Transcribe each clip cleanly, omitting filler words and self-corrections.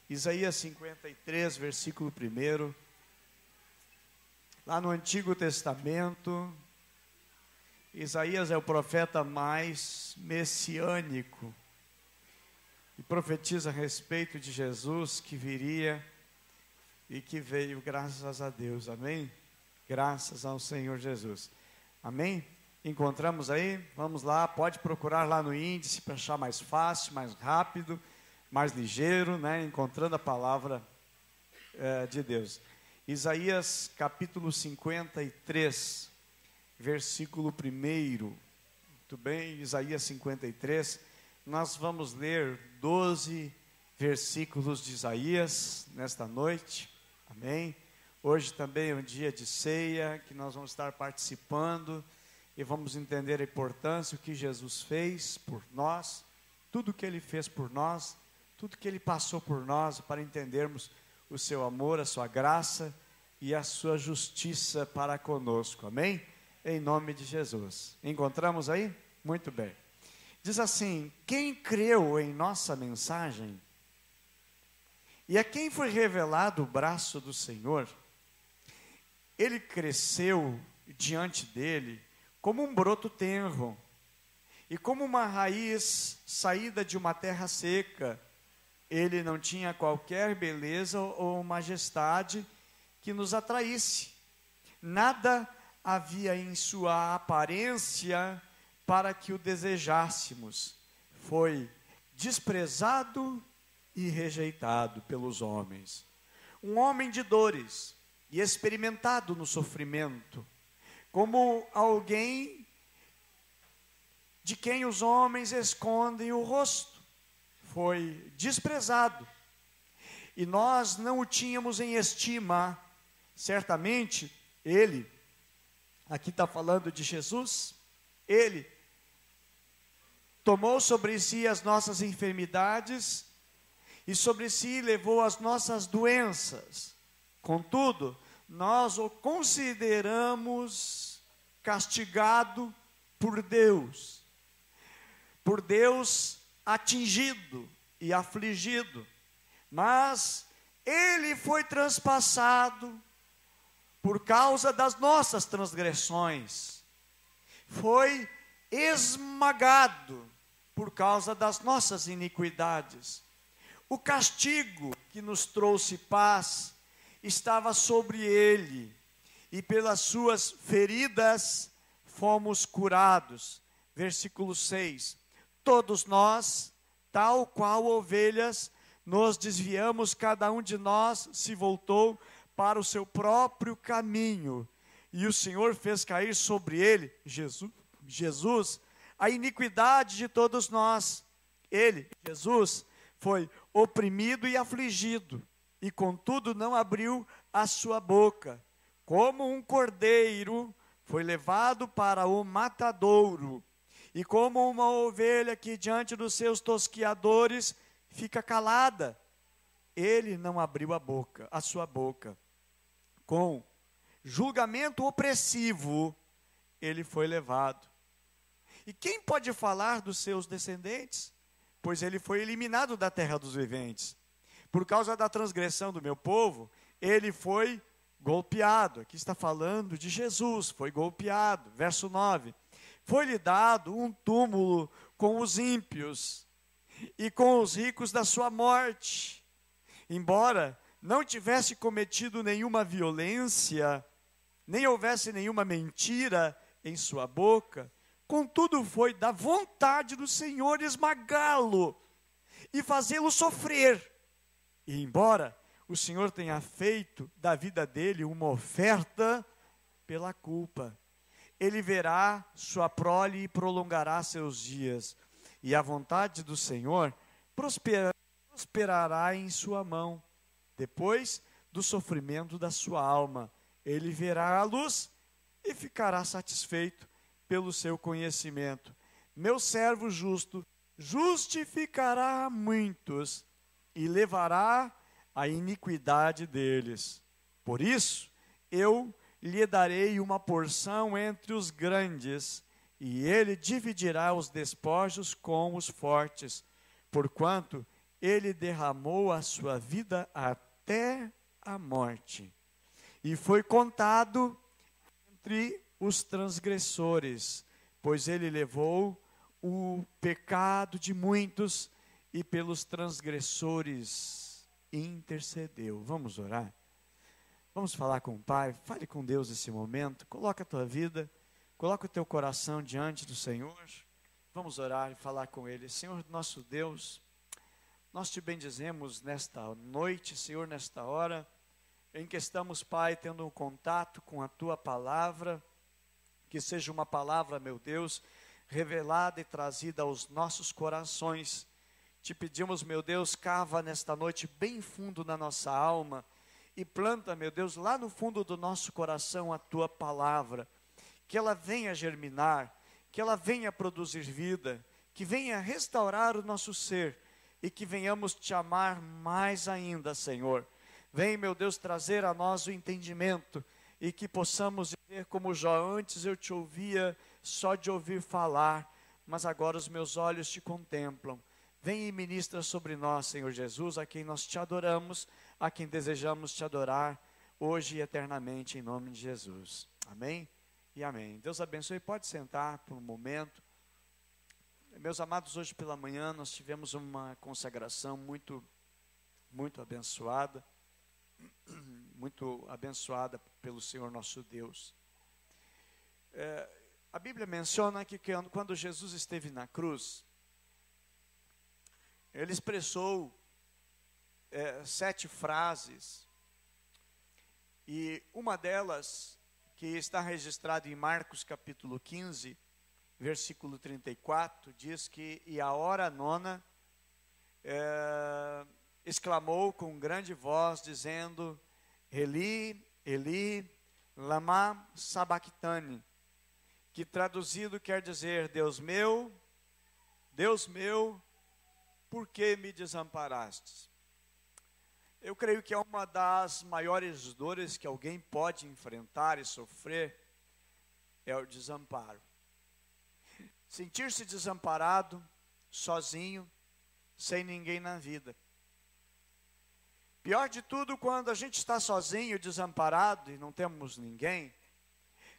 Isaías 53, versículo 1. Lá no Antigo Testamento, Isaías é o profeta mais messiânico e profetiza a respeito de Jesus que viria e que veio, graças a Deus, amém? Graças ao Senhor Jesus, amém? Encontramos aí? Vamos lá, pode procurar lá no índice para achar mais fácil, mais rápido, mais ligeiro, né? Encontrando a palavra de Deus. Isaías capítulo 53, versículo 1. Muito bem, Isaías 53. Nós vamos ler 12 versículos de Isaías nesta noite, amém? Hoje também é um dia de ceia, que nós vamos estar participando e vamos entender a importância, o que Jesus fez por nós, tudo que Ele fez por nós, tudo que Ele passou por nós, para entendermos o seu amor, a sua graça e a sua justiça para conosco, amém? Em nome de Jesus. Encontramos aí? Muito bem. Diz assim: quem creu em nossa mensagem e a quem foi revelado o braço do Senhor, ele cresceu diante dele como um broto tenro e como uma raiz saída de uma terra seca. Ele não tinha qualquer beleza ou majestade que nos atraísse. Nada havia em sua aparência para que o desejássemos. Foi desprezado e rejeitado pelos homens. Um homem de dores e experimentado no sofrimento, como alguém de quem os homens escondem o rosto. Foi desprezado e nós não o tínhamos em estima. Certamente ele, aqui está falando de Jesus, ele tomou sobre si as nossas enfermidades e sobre si levou as nossas doenças. Contudo, nós o consideramos castigado por Deus atingido e afligido, mas ele foi transpassado por causa das nossas transgressões, foi esmagado por causa das nossas iniquidades. O castigo que nos trouxe paz estava sobre ele, e pelas suas feridas fomos curados. Versículo 6. Todos nós, tal qual ovelhas, nos desviamos, cada um de nós se voltou para o seu próprio caminho, e o Senhor fez cair sobre ele, Jesus, a iniquidade de todos nós. Ele, Jesus, foi oprimido e afligido, e contudo não abriu a sua boca. Como um cordeiro foi levado para o matadouro, e como uma ovelha que diante dos seus tosquiadores fica calada, ele não abriu a sua boca. Com julgamento opressivo, ele foi levado. E quem pode falar dos seus descendentes? Pois ele foi eliminado da terra dos viventes. Por causa da transgressão do meu povo, ele foi golpeado. Aqui está falando de Jesus, foi golpeado. Verso 9. Foi-lhe dado um túmulo com os ímpios e com os ricos da sua morte. Embora não tivesse cometido nenhuma violência, nem houvesse nenhuma mentira em sua boca, contudo foi da vontade do Senhor esmagá-lo e fazê-lo sofrer. E embora o Senhor tenha feito da vida dele uma oferta pela culpa, ele verá sua prole e prolongará seus dias, e a vontade do Senhor prosperará em sua mão. Depois do sofrimento da sua alma, ele verá a luz e ficará satisfeito pelo seu conhecimento. Meu servo justo justificará muitos e levará a iniquidade deles. Por isso, eu lhe darei uma porção entre os grandes, e ele dividirá os despojos com os fortes, porquanto ele derramou a sua vida até a morte, e foi contado entre os transgressores, pois ele levou o pecado de muitos e pelos transgressores intercedeu. Vamos orar? Vamos falar com o Pai. Fale com Deus nesse momento. Coloca a tua vida, coloca o teu coração diante do Senhor. Vamos orar e falar com Ele. Senhor nosso Deus, nós te bendizemos nesta noite, Senhor, nesta hora em que estamos, Pai, tendo um contato com a tua palavra, que seja uma palavra, meu Deus, revelada e trazida aos nossos corações. Te pedimos, meu Deus, cava nesta noite bem fundo na nossa alma e planta, meu Deus, lá no fundo do nosso coração a tua palavra, que ela venha germinar, que ela venha produzir vida, que venha restaurar o nosso ser e que venhamos te amar mais ainda, Senhor. Vem, meu Deus, trazer a nós o entendimento e que possamos dizer como Jó: antes eu te ouvia só de ouvir falar, mas agora os meus olhos te contemplam. Vem e ministra sobre nós, Senhor Jesus, a quem nós te adoramos, a quem desejamos te adorar, hoje e eternamente, em nome de Jesus. Amém e amém. Deus abençoe. Pode sentar por um momento. Meus amados, hoje pela manhã nós tivemos uma consagração muito abençoada, muito abençoada pelo Senhor nosso Deus. A Bíblia menciona que quando Jesus esteve na cruz, ele expressou 7 frases, e uma delas, que está registrada em Marcos capítulo 15, versículo 34, diz que: e a hora nona, exclamou com grande voz, dizendo: Eli, Eli, lama sabachthani, que traduzido quer dizer: Deus meu, por que me desamparastes? Eu creio que é uma das maiores dores que alguém pode enfrentar e sofrer, é o desamparo. Sentir-se desamparado, sozinho, sem ninguém na vida. Pior de tudo, quando a gente está sozinho, desamparado e não temos ninguém,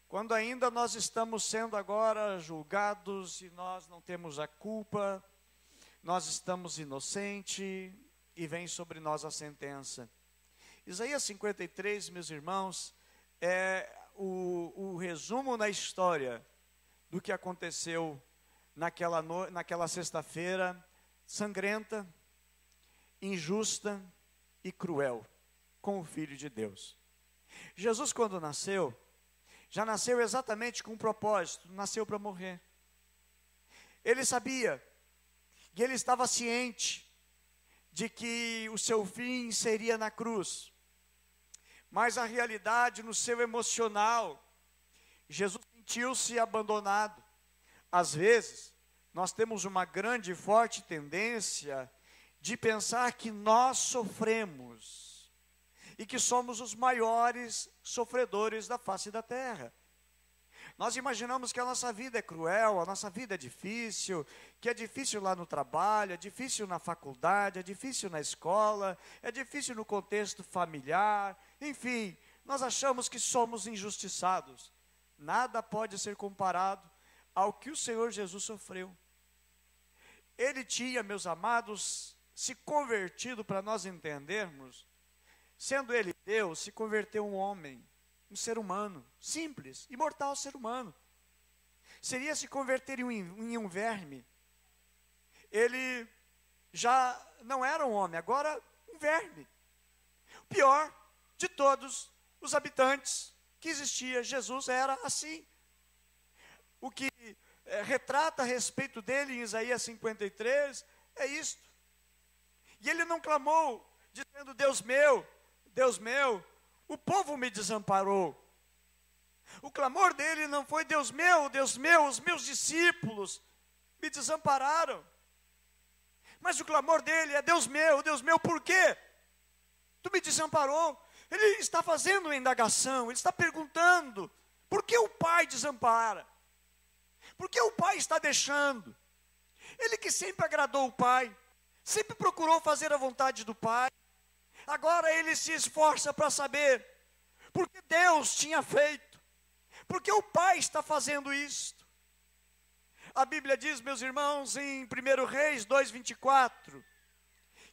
quando ainda nós estamos sendo agora julgados e nós não temos a culpa, nós estamos inocentes e vem sobre nós a sentença. Isaías 53, meus irmãos, é o resumo na história do que aconteceu naquela sexta-feira sangrenta, injusta e cruel com o Filho de Deus. Jesus, quando nasceu, já nasceu exatamente com um propósito, nasceu para morrer. Ele sabia, e ele estava ciente de que o seu fim seria na cruz. Mas a realidade, no seu emocional, Jesus sentiu-se abandonado. Às vezes, nós temos uma grande e forte tendência de pensar que nós sofremos e que somos os maiores sofredores da face da terra. Nós imaginamos que a nossa vida é cruel, a nossa vida é difícil, que é difícil lá no trabalho, é difícil na faculdade, é difícil na escola, é difícil no contexto familiar, enfim, nós achamos que somos injustiçados. Nada pode ser comparado ao que o Senhor Jesus sofreu. Ele tinha, meus amados, se convertido, para nós entendermos, sendo ele Deus, se converteu um homem, um ser humano, simples, imortal ser humano. Seria se converter em um verme. Ele já não era um homem, agora um verme. O pior de todos os habitantes que existia, Jesus era assim. O que retrata a respeito dele em Isaías 53 é isto. E ele não clamou, dizendo: Deus meu, o povo me desamparou. O clamor dele não foi: Deus meu, os meus discípulos me desampararam. Mas o clamor dele é: Deus meu, por quê? Tu me desamparou. Ele está fazendo uma indagação, ele está perguntando: por que o Pai desampara? Por que o Pai está deixando? Ele que sempre agradou o Pai, sempre procurou fazer a vontade do Pai. Agora ele se esforça para saber porque Deus tinha feito, porque o Pai está fazendo isto. A Bíblia diz, meus irmãos, em 1 Reis 2:24,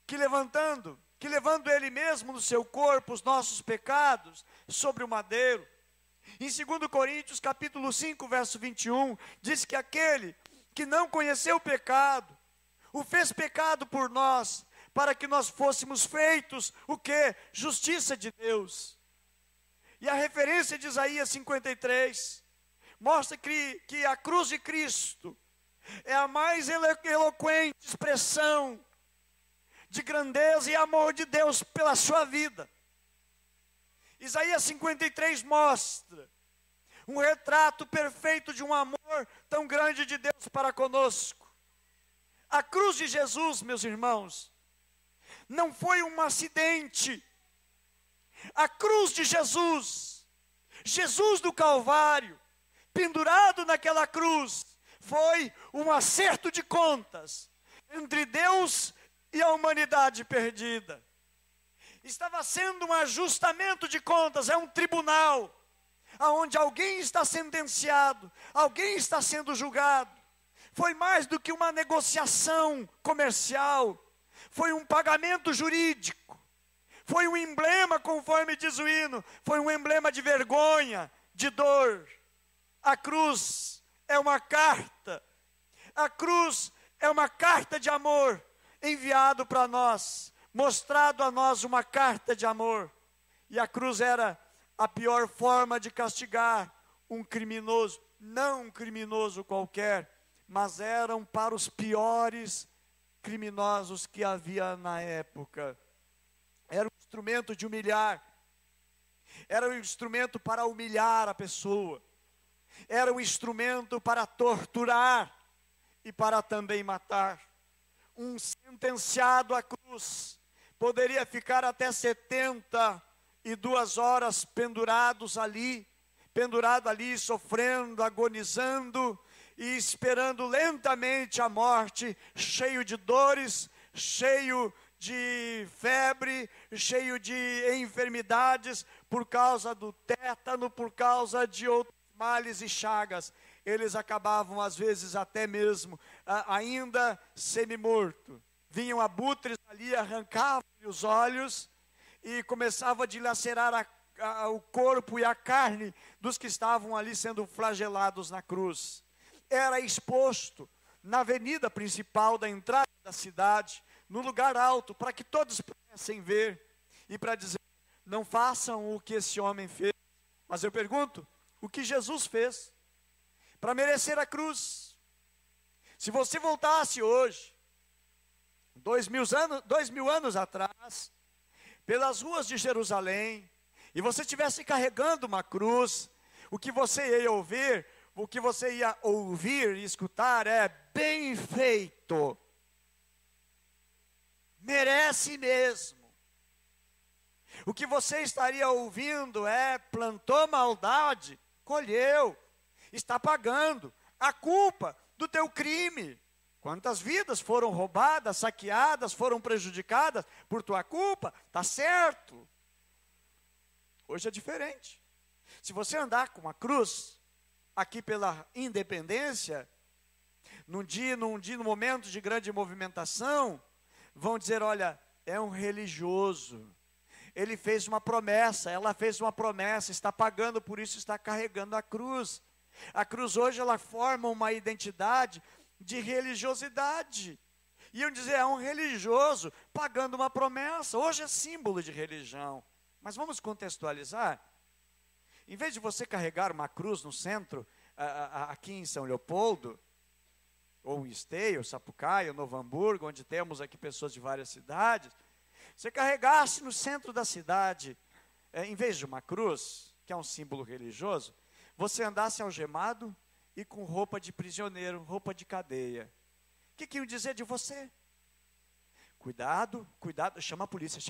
que levando ele mesmo no seu corpo os nossos pecados sobre o madeiro. Em 2 Coríntios capítulo 5, verso 21, diz que aquele que não conheceu o pecado, o fez pecado por nós, para que nós fôssemos feitos, o quê? Justiça de Deus. E a referência de Isaías 53, mostra que a cruz de Cristo é a mais eloquente expressão de grandeza e amor de Deus pela sua vida. Isaías 53 mostra um retrato perfeito de um amor tão grande de Deus para conosco. A cruz de Jesus, meus irmãos, não foi um acidente. A cruz de Jesus, Jesus do Calvário, pendurado naquela cruz, foi um acerto de contas entre Deus e a humanidade perdida. Estava sendo um ajustamento de contas, é um tribunal, onde alguém está sentenciado, alguém está sendo julgado. Foi mais do que uma negociação comercial, foi um pagamento jurídico, foi um emblema, conforme diz o hino, foi um emblema de vergonha, de dor. A cruz é uma carta, a cruz é uma carta de amor enviado para nós, mostrado a nós uma carta de amor. E a cruz era a pior forma de castigar um criminoso, não um criminoso qualquer, mas eram para os piores criminosos que havia na época. Era um instrumento de humilhar, era um instrumento para humilhar a pessoa, era um instrumento para torturar e para também matar. Um sentenciado à cruz poderia ficar até 72 horas pendurado ali, sofrendo, agonizando e esperando lentamente a morte, cheio de dores, cheio de febre, cheio de enfermidades, por causa do tétano, por causa de outros males e chagas. Eles acabavam às vezes até mesmo ainda semi-morto. Vinham abutres ali, arrancavam-lhe os olhos e começavam a dilacerar o corpo e a carne dos que estavam ali sendo flagelados na cruz. Era exposto na avenida principal da entrada da cidade, no lugar alto, para que todos pudessem ver e para dizer: não façam o que esse homem fez. Mas eu pergunto, o que Jesus fez para merecer a cruz? Se você voltasse hoje, 2000 anos atrás, pelas ruas de Jerusalém, e você estivesse carregando uma cruz, o que você ia ouvir e escutar é: bem feito, merece mesmo. O que você estaria ouvindo é: plantou maldade, colheu, está pagando a culpa do teu crime. Quantas vidas foram roubadas, saqueadas, foram prejudicadas por tua culpa? Está certo. Hoje é diferente. Se você andar com uma cruz aqui pela Independência, num momento de grande movimentação, vão dizer: olha, é um religioso, ele fez uma promessa, ela fez uma promessa, está pagando por isso, está carregando a cruz. A cruz hoje ela forma uma identidade de religiosidade. Iam dizer: é um religioso pagando uma promessa. Hoje é símbolo de religião. Mas vamos contextualizar. Em vez de você carregar uma cruz no centro, aqui em São Leopoldo, ou em Esteio, Sapucaia, Novo Hamburgo, onde temos aqui pessoas de várias cidades, você carregasse no centro da cidade, em vez de uma cruz, que é um símbolo religioso, você andasse algemado e com roupa de prisioneiro, roupa de cadeia. O que iam dizer de você? Cuidado, chama a polícia,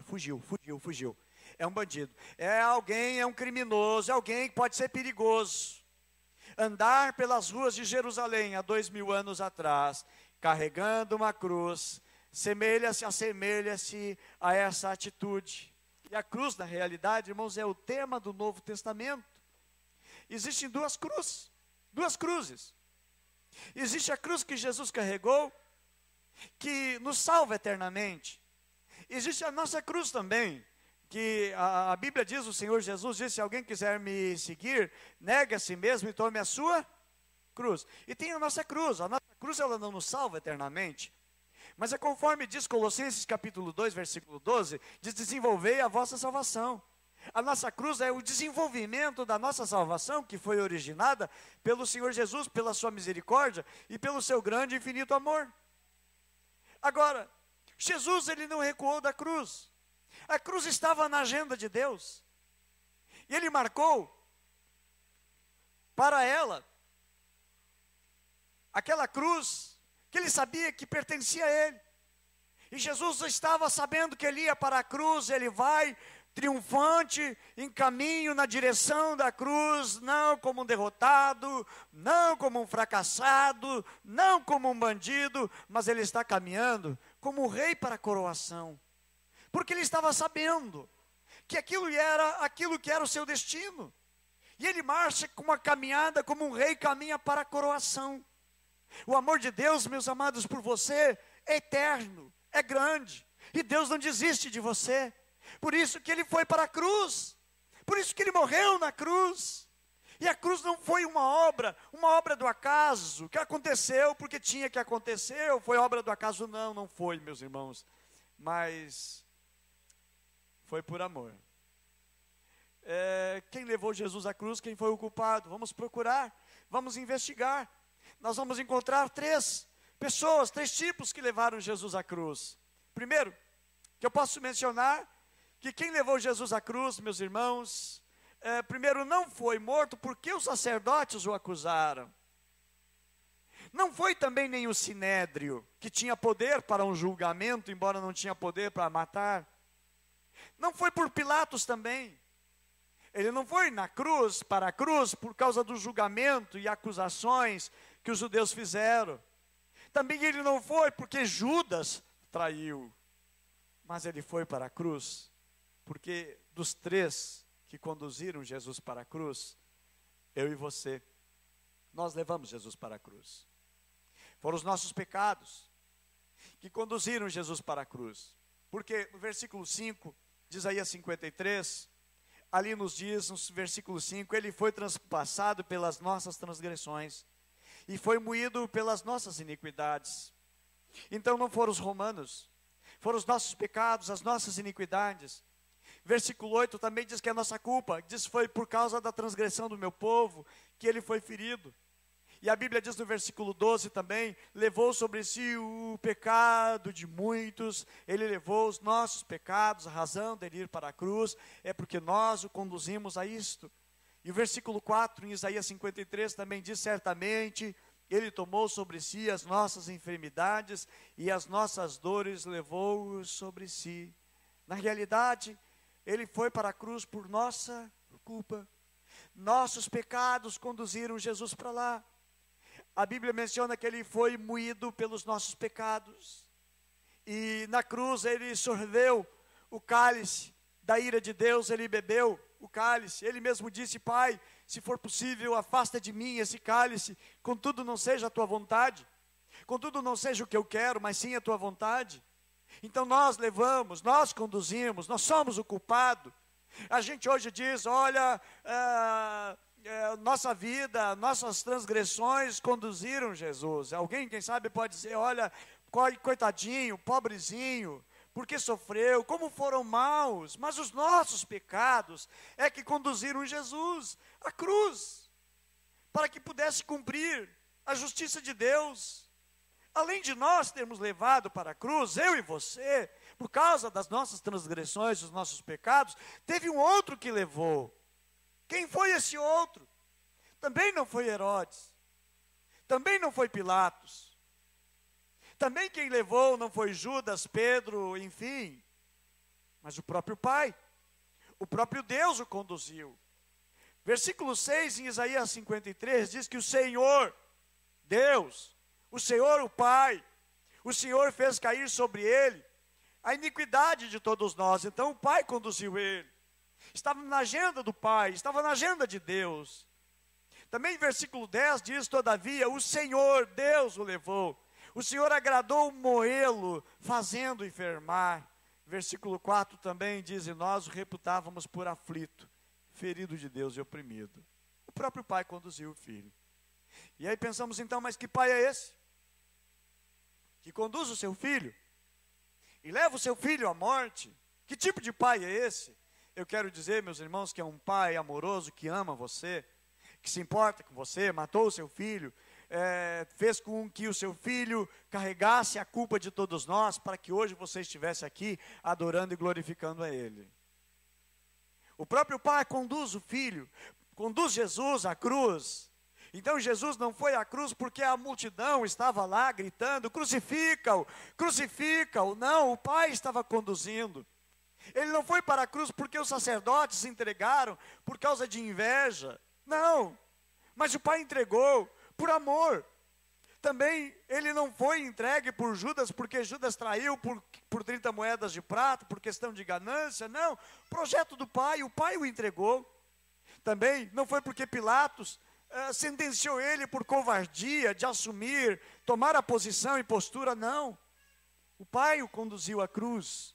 fugiu. É um bandido, é alguém, é um criminoso, é alguém que pode ser perigoso. Andar pelas ruas de Jerusalém há 2000 anos atrás, carregando uma cruz, assemelha-se a essa atitude. E a cruz, na realidade, irmãos, é o tema do Novo Testamento. Existem duas cruzes. Existe a cruz que Jesus carregou, que nos salva eternamente. Existe a nossa cruz também, que a Bíblia diz, o Senhor Jesus disse: se alguém quiser me seguir, negue a si mesmo e tome a sua cruz. E tem a nossa cruz ela não nos salva eternamente, mas é conforme diz Colossenses capítulo 2, versículo 12, diz: desenvolvei a vossa salvação. A nossa cruz é o desenvolvimento da nossa salvação, que foi originada pelo Senhor Jesus, pela sua misericórdia e pelo seu grande e infinito amor. Agora, Jesus, ele não recuou da cruz. A cruz estava na agenda de Deus. E ele marcou para ela aquela cruz que ele sabia que pertencia a ele. E Jesus estava sabendo que ele ia para a cruz, ele vai triunfante, em caminho na direção da cruz, não como um derrotado, não como um fracassado, não como um bandido, mas ele está caminhando como um rei para a coroação, porque ele estava sabendo que aquilo que era o seu destino, e ele marcha com uma caminhada como um rei caminha para a coroação. O amor de Deus, meus amados, por você é eterno, é grande, e Deus não desiste de você. Por isso que ele foi para a cruz, por isso que ele morreu na cruz. E a cruz não foi uma obra do acaso, que aconteceu porque tinha que acontecer, ou foi obra do acaso? Não foi, meus irmãos, mas foi por amor. Quem levou Jesus à cruz, quem foi o culpado? Vamos procurar, vamos investigar. Nós vamos encontrar três tipos que levaram Jesus à cruz. Primeiro, que eu posso mencionar, que quem levou Jesus à cruz, meus irmãos, primeiro não foi morto porque os sacerdotes o acusaram. Não foi também nem o sinédrio, que tinha poder para um julgamento, embora não tinha poder para matar. Não foi por Pilatos também. Ele não foi para a cruz por causa do julgamento e acusações que os judeus fizeram. Também ele não foi porque Judas traiu. Mas ele foi para a cruz porque dos três que conduziram Jesus para a cruz, eu e você, nós levamos Jesus para a cruz. Foram os nossos pecados que conduziram Jesus para a cruz. Porque no versículo 5 de Isaías 53, ali nos diz, no versículo 5, ele foi transpassado pelas nossas transgressões e foi moído pelas nossas iniquidades. Então não foram os romanos, foram os nossos pecados, as nossas iniquidades. Versículo 8 também diz que é a nossa culpa, diz: foi por causa da transgressão do meu povo que ele foi ferido. E a Bíblia diz no versículo 12 também: levou sobre si o pecado de muitos. Ele levou os nossos pecados, a razão dele ir para a cruz é porque nós o conduzimos a isto. E o versículo 4 em Isaías 53 também diz: certamente ele tomou sobre si as nossas enfermidades e as nossas dores levou sobre si. Na realidade, ele foi para a cruz por nossa culpa. Nossos pecados conduziram Jesus para lá. A Bíblia menciona que ele foi moído pelos nossos pecados. E na cruz ele sorveu o cálice da ira de Deus, ele bebeu o cálice. Ele mesmo disse: Pai, se for possível, afasta de mim esse cálice, contudo não seja a tua vontade, contudo não seja o que eu quero, mas sim a tua vontade. Então nós levamos, nós conduzimos, nós somos o culpado. A gente hoje diz: olha, nossa vida, nossas transgressões conduziram Jesus. Alguém, quem sabe, pode dizer: olha, coitadinho, pobrezinho, porque sofreu, como foram maus, mas os nossos pecados é que conduziram Jesus à cruz, para que pudesse cumprir a justiça de Deus. Além de nós termos levado para a cruz, eu e você, por causa das nossas transgressões, dos nossos pecados, teve um outro que levou. Quem foi esse outro? Também não foi Herodes, também não foi Pilatos, também quem levou não foi Judas, Pedro, enfim, mas o próprio Pai, o próprio Deus o conduziu. Versículo 6 em Isaías 53 diz que o Senhor, Deus, o Senhor, o Pai, o Senhor fez cair sobre ele a iniquidade de todos nós. Então o Pai conduziu ele. Estava na agenda do Pai, estava na agenda de Deus. Também versículo 10 diz: todavia o Senhor, Deus o levou. O Senhor agradou moê-lo, fazendo enfermar. Versículo 4 também diz: e nós o reputávamos por aflito, ferido de Deus e oprimido. O próprio Pai conduziu o Filho. E aí pensamos então, mas que Pai é esse? Que conduz o seu Filho e leva o seu Filho à morte? Que tipo de Pai é esse? Eu quero dizer, meus irmãos, que é um Pai amoroso que ama você, que se importa com você, matou o seu Filho, fez com que o seu Filho carregasse a culpa de todos nós, para que hoje você estivesse aqui adorando e glorificando a Ele. O próprio Pai conduz o Filho, conduz Jesus à cruz. Então Jesus não foi à cruz porque a multidão estava lá gritando: crucifica-o, crucifica-o. Não, o Pai estava conduzindo. Ele não foi para a cruz porque os sacerdotes se entregaram por causa de inveja. Não, mas o Pai entregou por amor. Também ele não foi entregue por Judas porque Judas traiu por 30 moedas de prata, por questão de ganância. Não, projeto do Pai, o Pai o entregou. Também não foi porque Pilatos sentenciou ele por covardia de assumir, tomar a posição e postura. Não, o Pai o conduziu à cruz.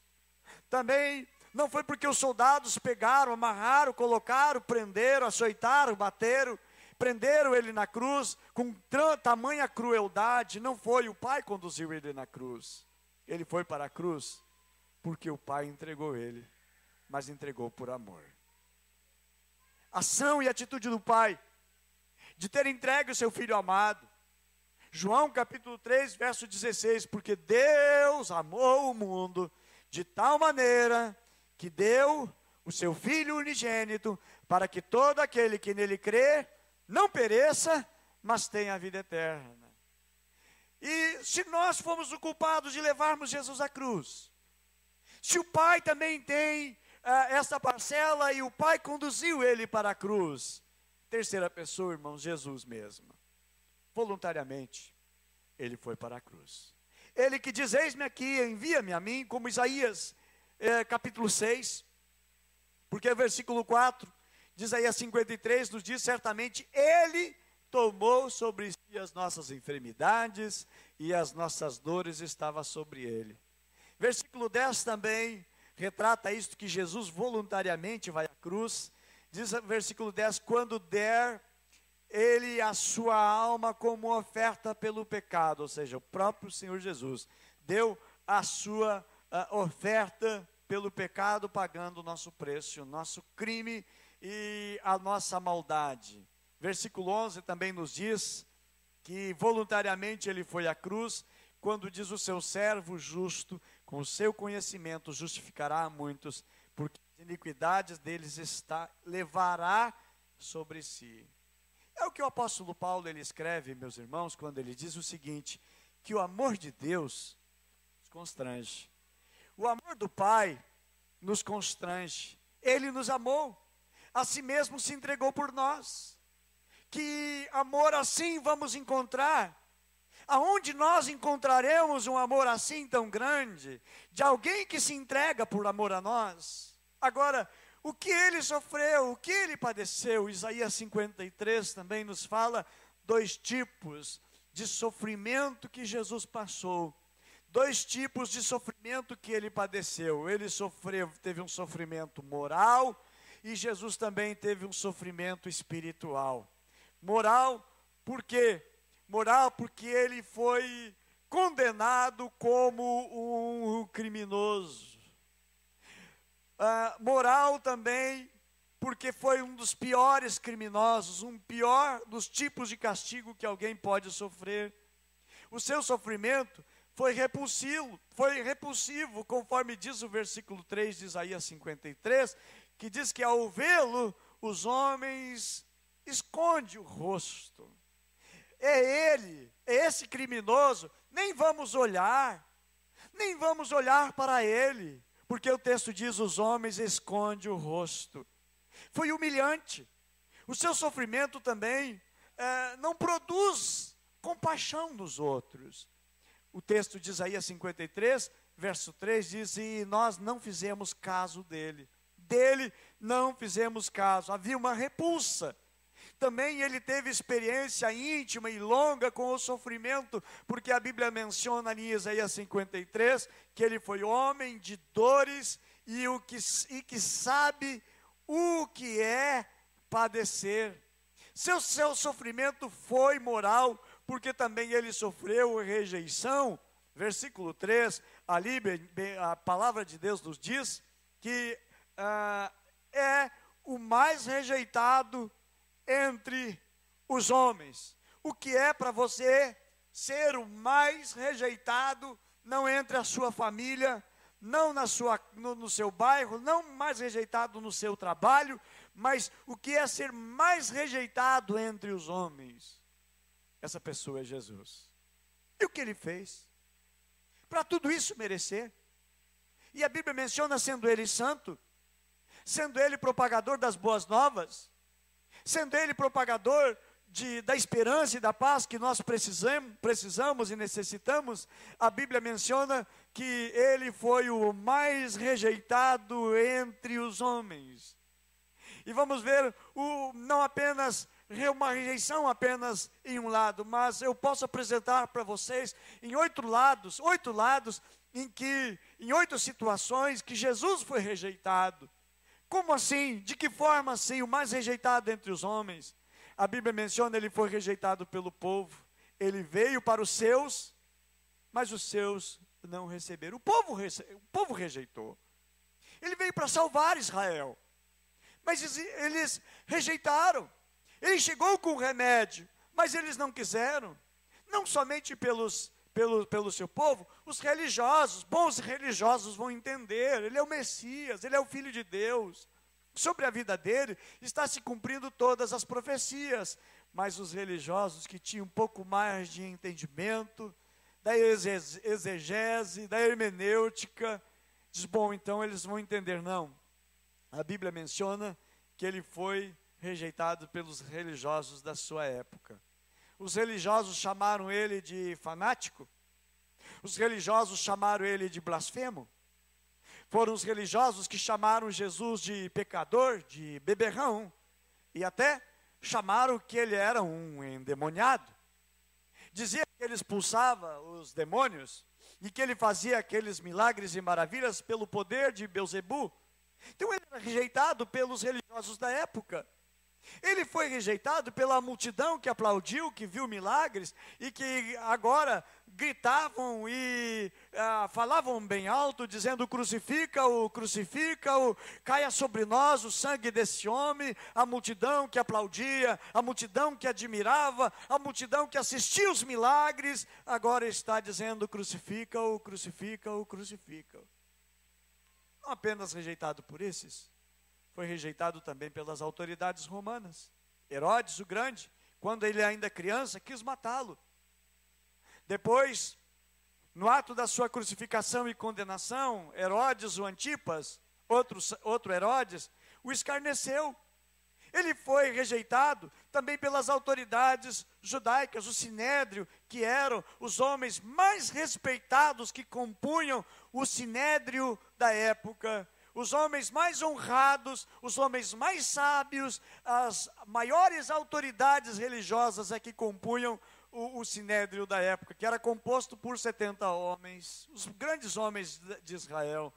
Também não foi porque os soldados pegaram, amarraram, colocaram, prenderam, açoitaram, bateram, prenderam ele na cruz com tamanha crueldade. Não foi, o Pai conduziu ele na cruz. Ele foi para a cruz porque o Pai entregou ele, mas entregou por amor. Ação e atitude do Pai de ter entregue o seu Filho amado. João capítulo 3, verso 16: porque Deus amou o mundo de tal maneira que deu o seu Filho unigênito, para que todo aquele que nele crê não pereça, mas tenha a vida eterna. E se nós fomos o culpado de levarmos Jesus à cruz, se o Pai também tem essa parcela e o Pai conduziu ele para a cruz, terceira pessoa, irmãos, Jesus mesmo, voluntariamente, ele foi para a cruz. Ele que diz: eis-me aqui, envia-me a mim, como Isaías capítulo 6, porque versículo 4 de Isaías 53 nos diz: certamente ele tomou sobre si as nossas enfermidades e as nossas dores estavam sobre ele. Versículo 10 também retrata isto, que Jesus voluntariamente vai à cruz. Diz versículo 10: quando der ele a sua alma como oferta pelo pecado. Ou seja, o próprio Senhor Jesus deu a sua oferta pelo pecado, pagando o nosso preço, o nosso crime e a nossa maldade. Versículo 11 também nos diz que voluntariamente ele foi à cruz, quando diz: o seu servo justo, com o seu conhecimento, justificará a muitos, porque as iniquidades deles levará sobre si. É o que o apóstolo Paulo ele escreve, meus irmãos, quando ele diz o seguinte: que o amor de Deus nos constrange. O amor do Pai nos constrange. Ele nos amou, a si mesmo se entregou por nós. Que amor assim vamos encontrar? Aonde nós encontraremos um amor assim tão grande, de alguém que se entrega por amor a nós? Agora, o que ele sofreu, o que ele padeceu? Isaías 53 também nos fala dois tipos de sofrimento que Jesus passou. Dois tipos de sofrimento que ele padeceu. Ele teve um sofrimento moral, e Jesus também teve um sofrimento espiritual. Moral, por quê? Moral porque ele foi condenado como um criminoso. Moral também porque foi um dos piores criminosos, um pior dos tipos de castigo que alguém pode sofrer. O seu sofrimento foi repulsivo, conforme diz o versículo 3 de Isaías 53, que diz que ao vê-lo, os homens escondem o rosto. É ele, é esse criminoso, nem vamos olhar para ele, porque o texto diz: os homens escondem o rosto. Foi humilhante. O seu sofrimento também não produz compaixão nos outros. O texto de Isaías 53, verso 3 diz: e nós não fizemos caso dele. Dele não fizemos caso. Havia uma repulsa. Também ele teve experiência íntima e longa com o sofrimento, porque a Bíblia menciona ali em Isaías 53 que ele foi homem de dores e que sabe o que é padecer. Seu sofrimento foi moral, porque também ele sofreu rejeição. Versículo 3, ali a palavra de Deus nos diz que é o mais rejeitado entre os homens. O que é para você ser o mais rejeitado, não entre a sua família, não no seu bairro, não mais rejeitado no seu trabalho, mas o que é ser mais rejeitado entre os homens? Essa pessoa é Jesus. E o que ele fez? Para tudo isso merecer. E a Bíblia menciona sendo ele santo, sendo ele propagador das boas novas, sendo ele propagador da esperança e da paz que nós precisamos e necessitamos. A Bíblia menciona que ele foi o mais rejeitado entre os homens. E vamos ver, não apenas uma rejeição apenas em um lado, mas eu posso apresentar para vocês em 8 lados, em 8 situações que Jesus foi rejeitado. Como assim? De que forma assim? O mais rejeitado entre os homens. A Bíblia menciona, ele foi rejeitado pelo povo. Ele veio para os seus, mas os seus não receberam. O povo rejeitou. Ele veio para salvar Israel, mas eles rejeitaram. Ele chegou com o remédio, mas eles não quiseram. Não somente pelo seu povo, os religiosos, bons religiosos vão entender, ele é o Messias, ele é o Filho de Deus. Sobre a vida dele, está se cumprindo todas as profecias, mas os religiosos que tinham um pouco mais de entendimento, da exegese, da hermenêutica, diz, bom, então eles vão entender, não. A Bíblia menciona que ele foi rejeitado pelos religiosos da sua época. Os religiosos chamaram ele de fanático. Os religiosos chamaram ele de blasfemo. Foram os religiosos que chamaram Jesus de pecador, de beberrão. E até chamaram que ele era um endemoniado. Dizia que ele expulsava os demônios e que ele fazia aqueles milagres e maravilhas pelo poder de Belzebu. Então ele era rejeitado pelos religiosos da época. Ele foi rejeitado pela multidão que aplaudiu, que viu milagres e que agora gritavam e falavam bem alto, dizendo: crucifica-o, crucifica-o, caia sobre nós o sangue desse homem. A multidão que aplaudia, a multidão que admirava, a multidão que assistia os milagres, agora está dizendo: crucifica-o, crucifica-o, crucifica-o. Não apenas rejeitado por esses, foi rejeitado também pelas autoridades romanas. Herodes o Grande, quando ele ainda criança, quis matá-lo. Depois, no ato da sua crucificação e condenação, Herodes o Antipas, outro Herodes, o escarneceu. Ele foi rejeitado também pelas autoridades judaicas, o sinédrio, que eram os homens mais respeitados que compunham o sinédrio da época. Os homens mais honrados, os homens mais sábios, as maiores autoridades religiosas é que compunham o sinédrio da época, que era composto por 70 homens, os grandes homens de Israel.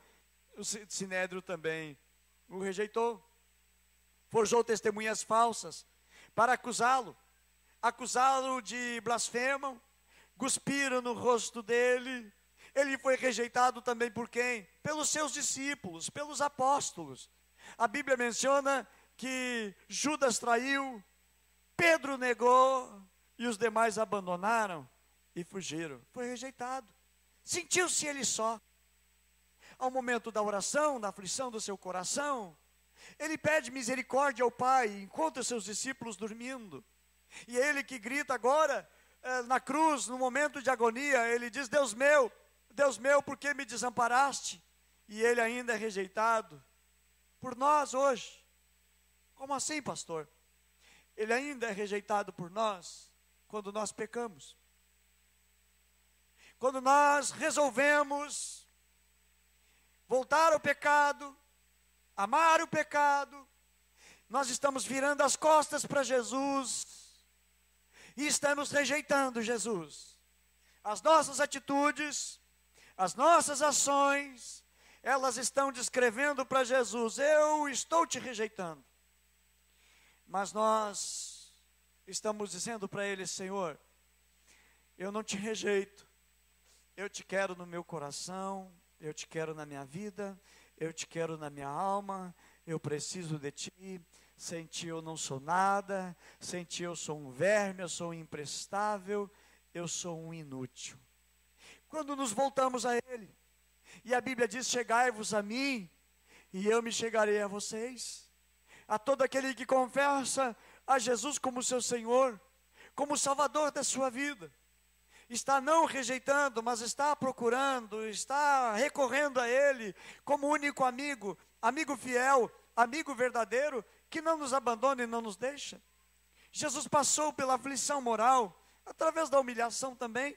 O sinédrio também o rejeitou. Forjou testemunhas falsas para acusá-lo de blasfemo, cuspiram no rosto dele. Ele foi rejeitado também por quem? Pelos seus discípulos, pelos apóstolos. A Bíblia menciona que Judas traiu, Pedro negou e os demais abandonaram e fugiram. Foi rejeitado. Sentiu-se ele só. Ao momento da oração, da aflição do seu coração, ele pede misericórdia ao Pai, encontra seus discípulos dormindo. E é ele que grita agora, na cruz, no momento de agonia, ele diz: Deus meu, por que me desamparaste? E ele ainda é rejeitado por nós hoje. Como assim, pastor? Ele ainda é rejeitado por nós quando nós pecamos. quando nós resolvemos voltar ao pecado, amar o pecado, nós estamos virando as costas para Jesus e estamos rejeitando Jesus. As nossas atitudes, as nossas ações, elas estão descrevendo para Jesus: eu estou te rejeitando. Mas nós estamos dizendo para Ele: Senhor, eu não te rejeito, eu te quero no meu coração, eu te quero na minha vida, eu te quero na minha alma, eu preciso de ti, sem ti eu não sou nada, sem ti eu sou um verme, eu sou um imprestável, eu sou um inútil. Quando nos voltamos a Ele, e a Bíblia diz: chegai-vos a mim, e eu me chegarei a vocês. A todo aquele que confessa a Jesus como seu Senhor, como Salvador da sua vida, está não rejeitando, mas está procurando, está recorrendo a Ele como único amigo, amigo fiel, amigo verdadeiro, que não nos abandona e não nos deixa. Jesus passou pela aflição moral, através da humilhação também.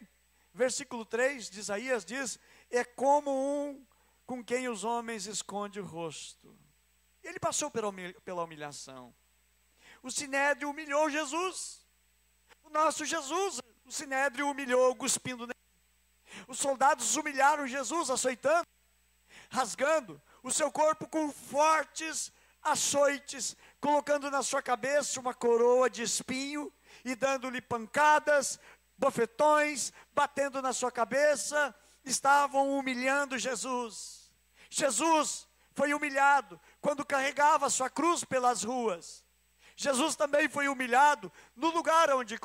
Versículo 3 de Isaías diz: é como um com quem os homens escondem o rosto. Ele passou pela humilhação. O Sinédrio humilhou Jesus. O nosso Jesus, o Sinédrio humilhou, cuspindo nele. Os soldados humilharam Jesus, açoitando, rasgando o seu corpo com fortes açoites, colocando na sua cabeça uma coroa de espinho e dando-lhe pancadas, bofetões, batendo na sua cabeça. Estavam humilhando Jesus. Jesus foi humilhado quando carregava a sua cruz pelas ruas. Jesus também foi humilhado no lugar onde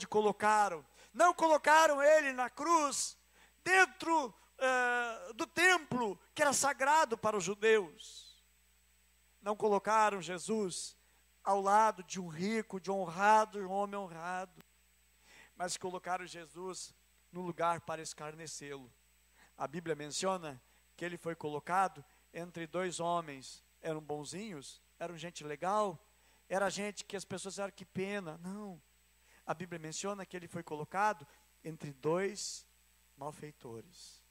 colocaram. Não colocaram ele na cruz dentro do templo que era sagrado para os judeus. Não colocaram Jesus ao lado de um rico, de um honrado, de um homem honrado. Mas colocaram Jesus no lugar para escarnecê-lo. A Bíblia menciona que ele foi colocado entre dois homens. Eram bonzinhos, eram gente legal, era gente que as pessoas disseram: que pena. Não, a Bíblia menciona que ele foi colocado entre dois malfeitores,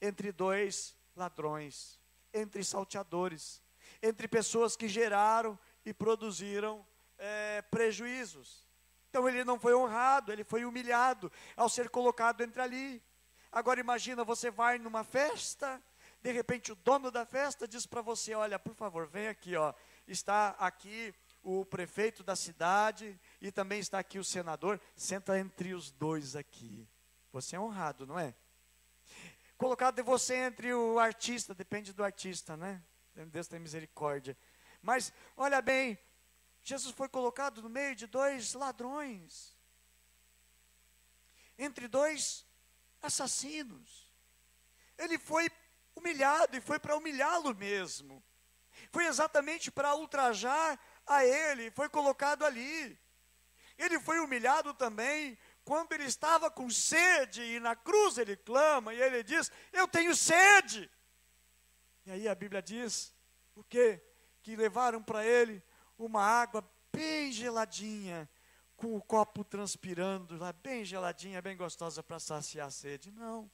entre dois ladrões, entre salteadores, entre pessoas que geraram e produziram prejuízos. Então ele não foi honrado, ele foi humilhado ao ser colocado entre ali. Agora imagina, você vai numa festa, de repente o dono da festa diz para você: olha, por favor, vem aqui, ó, está aqui o prefeito da cidade e também está aqui o senador, senta entre os dois aqui. Você é honrado, não é? Colocado de você entre o artista, depende do artista, né? Deus tem misericórdia. Mas, olha bem, Jesus foi colocado no meio de dois ladrões, entre dois assassinos. Ele foi humilhado e foi para humilhá-lo mesmo. Foi exatamente para ultrajar a ele, foi colocado ali. Ele foi humilhado também quando ele estava com sede e na cruz ele clama e ele diz: eu tenho sede. E aí a Bíblia diz o quê? Que levaram para ele uma água bem geladinha, com o copo transpirando lá, bem geladinha, bem gostosa para saciar a sede. Não,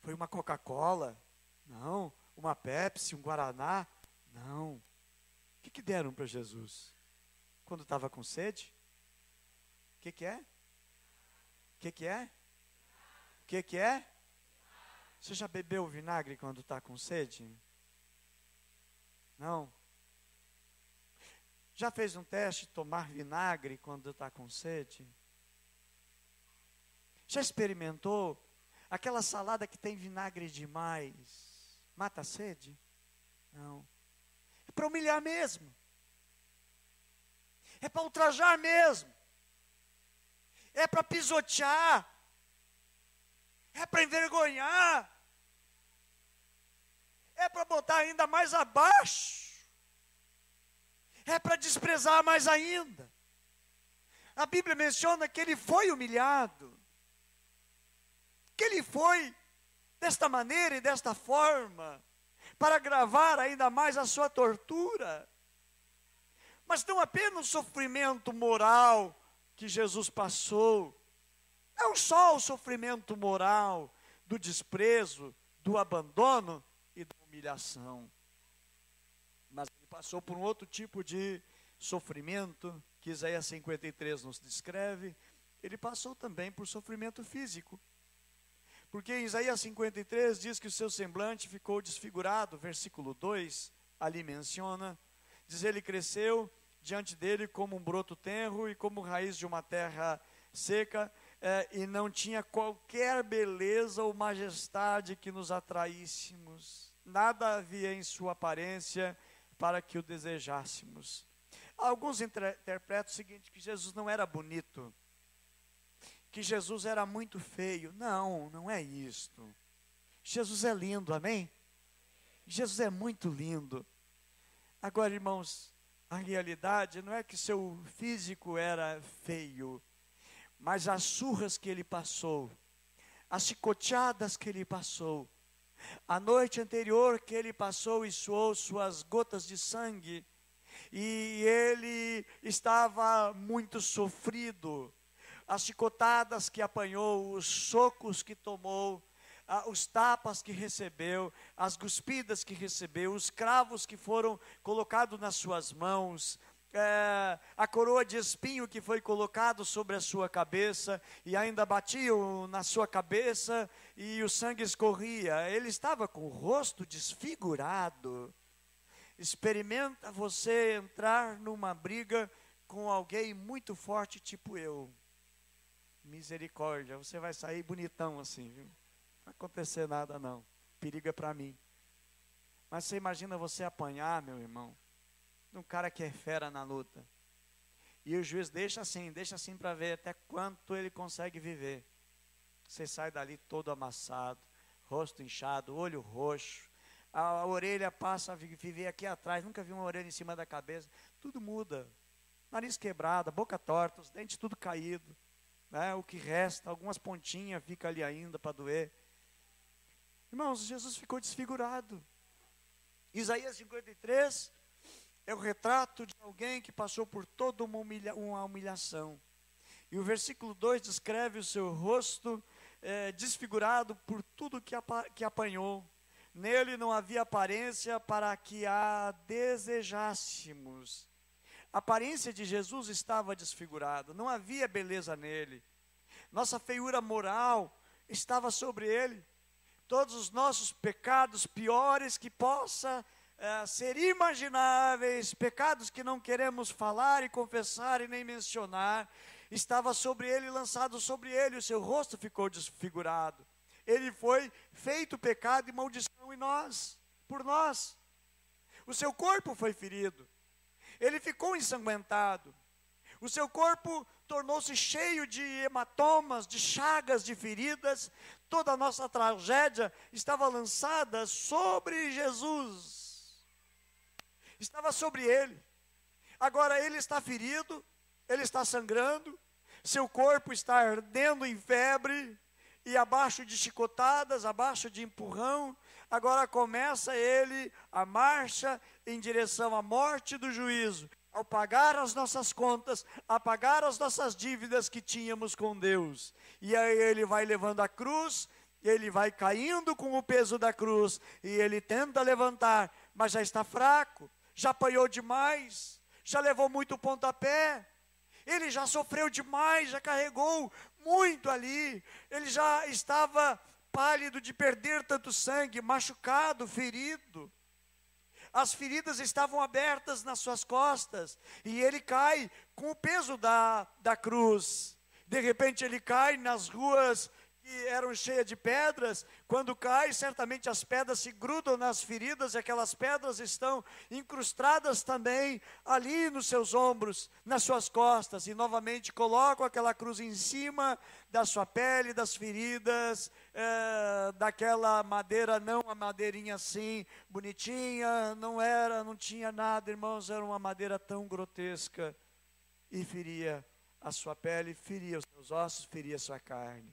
foi uma Coca-Cola, não, uma Pepsi, um Guaraná, não. O que deram para Jesus quando estava com sede? O que é? O que é? O que é? Você já bebeu vinagre quando está com sede? Não. Já fez um teste de tomar vinagre quando está com sede? Já experimentou aquela salada que tem vinagre demais? Mata a sede? Não. É para humilhar mesmo. É para ultrajar mesmo. É para pisotear. É para envergonhar. É para botar ainda mais abaixo. É para desprezar mais ainda. A Bíblia menciona que ele foi humilhado. Que ele foi desta maneira e desta forma, para agravar ainda mais a sua tortura. Mas não apenas o sofrimento moral que Jesus passou. Não só o sofrimento moral, do desprezo, do abandono e da humilhação, mas ele passou por um outro tipo de sofrimento, que Isaías 53 nos descreve. Ele passou também por sofrimento físico, porque em Isaías 53 diz que o seu semblante ficou desfigurado, versículo 2, ali menciona, diz: ele cresceu diante dele como um broto tenro e como raiz de uma terra seca, e não tinha qualquer beleza ou majestade que nos atraíssemos, nada havia em sua aparência para que o desejássemos. Alguns interpretam o seguinte, que Jesus não era bonito, que Jesus era muito feio. Não, não é isto. Jesus é lindo, amém? Jesus é muito lindo. Agora, irmãos, a realidade não é que seu físico era feio, mas as surras que ele passou, as chicoteadas que ele passou, a noite anterior que ele passou e suou suas gotas de sangue, e ele estava muito sofrido, as chicotadas que apanhou, os socos que tomou, os tapas que recebeu, as cuspidas que recebeu, os cravos que foram colocados nas suas mãos, a coroa de espinho que foi colocado sobre a sua cabeça, e ainda batiam na sua cabeça, e o sangue escorria. Ele estava com o rosto desfigurado. Experimenta você entrar numa briga com alguém muito forte, tipo eu. Misericórdia, você vai sair bonitão assim, viu? Não vai acontecer nada não, perigo é para mim. Mas você imagina você apanhar, meu irmão, de um cara que é fera na luta, e o juiz deixa assim para ver até quanto ele consegue viver. Você sai dali todo amassado, rosto inchado, olho roxo, a orelha passa a viver aqui atrás, nunca vi uma orelha em cima da cabeça, tudo muda, nariz quebrado, boca torta, os dentes tudo caído, né? O que resta, algumas pontinhas fica ali ainda para doer. Irmãos, Jesus ficou desfigurado. Isaías 53 é o retrato de alguém que passou por toda uma humilhação. E o versículo 2 descreve o seu rosto desfigurado por tudo que apanhou. Nele não havia aparência para que a desejássemos. A aparência de Jesus estava desfigurada, não havia beleza nele. Nossa feiura moral estava sobre ele. Todos os nossos pecados piores que possa ser imagináveis, pecados que não queremos falar e confessar e nem mencionar, estava sobre ele, lançado sobre ele, o seu rosto ficou desfigurado. Ele foi feito pecado e maldição em nós, por nós. O seu corpo foi ferido, ele ficou ensanguentado, o seu corpo tornou-se cheio de hematomas, de chagas, de feridas. Toda a nossa tragédia estava lançada sobre Jesus, estava sobre ele. Agora ele está ferido, ele está sangrando, seu corpo está ardendo em febre, e abaixo de chicotadas, abaixo de empurrão, agora começa ele a marcha em direção à morte do juízo, ao pagar as nossas contas, a pagar as nossas dívidas que tínhamos com Deus. E aí ele vai levando a cruz, ele vai caindo com o peso da cruz, e ele tenta levantar, mas já está fraco, já apanhou demais, já levou muito pontapé, ele já sofreu demais, já carregou muito ali, ele já estava pálido de perder tanto sangue, machucado, ferido. As feridas estavam abertas nas suas costas, e ele cai com o peso da cruz. De repente ele cai nas ruas que eram cheias de pedras. Quando cai, certamente as pedras se grudam nas feridas, e aquelas pedras estão incrustadas também ali nos seus ombros, nas suas costas, e novamente colocam aquela cruz em cima da sua pele, das feridas, daquela madeira, não uma madeirinha assim, bonitinha, não tinha nada, irmãos, era uma madeira tão grotesca, e feria a sua pele, feria os seus ossos, feria a sua carne.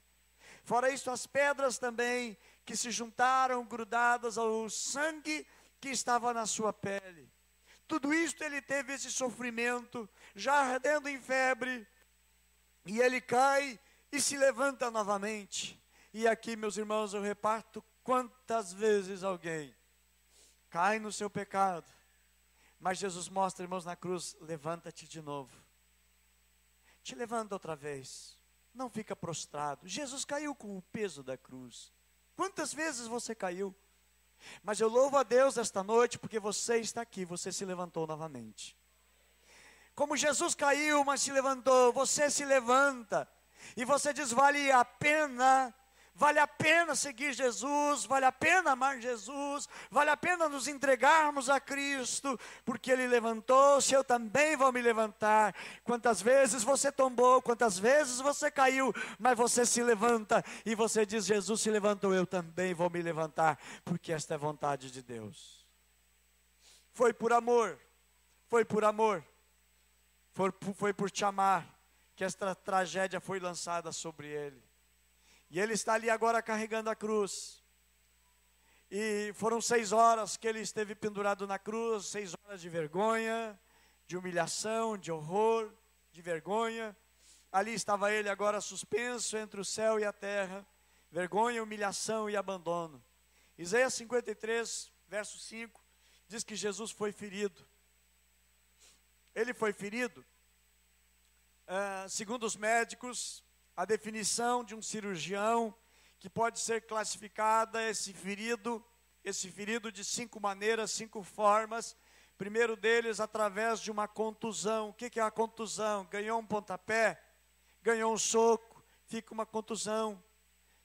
Fora isso, as pedras também que se juntaram, grudadas ao sangue que estava na sua pele. Tudo isso ele teve esse sofrimento, já ardendo em febre, e ele cai e se levanta novamente. E aqui, meus irmãos, eu reparto quantas vezes alguém cai no seu pecado, mas Jesus mostra, irmãos, na cruz: levanta-te de novo. Te levanta outra vez. Não fica prostrado. Jesus caiu com o peso da cruz. Quantas vezes você caiu? Mas eu louvo a Deus esta noite, porque você está aqui, você se levantou novamente. Como Jesus caiu, mas se levantou, você se levanta. E você diz: vale a pena seguir Jesus, vale a pena amar Jesus, vale a pena nos entregarmos a Cristo, porque Ele levantou-se, eu também vou me levantar. Quantas vezes você tombou, quantas vezes você caiu, mas você se levanta, e você diz: Jesus se levantou, eu também vou me levantar, porque esta é a vontade de Deus. Foi por amor, foi por te amar, que esta tragédia foi lançada sobre Ele. E Ele está ali agora carregando a cruz. E foram 6 horas que Ele esteve pendurado na cruz, 6 horas de vergonha, de humilhação, de horror, de vergonha. Ali estava Ele agora suspenso entre o céu e a terra, vergonha, humilhação e abandono. Isaías 53, verso 5, diz que Jesus foi ferido. Ele foi ferido, segundo os médicos, a definição de um cirurgião, que pode ser classificada, esse ferido de 5 maneiras, 5 formas. Primeiro deles, através de uma contusão. O que é a contusão? Ganhou um pontapé, ganhou um soco, fica uma contusão.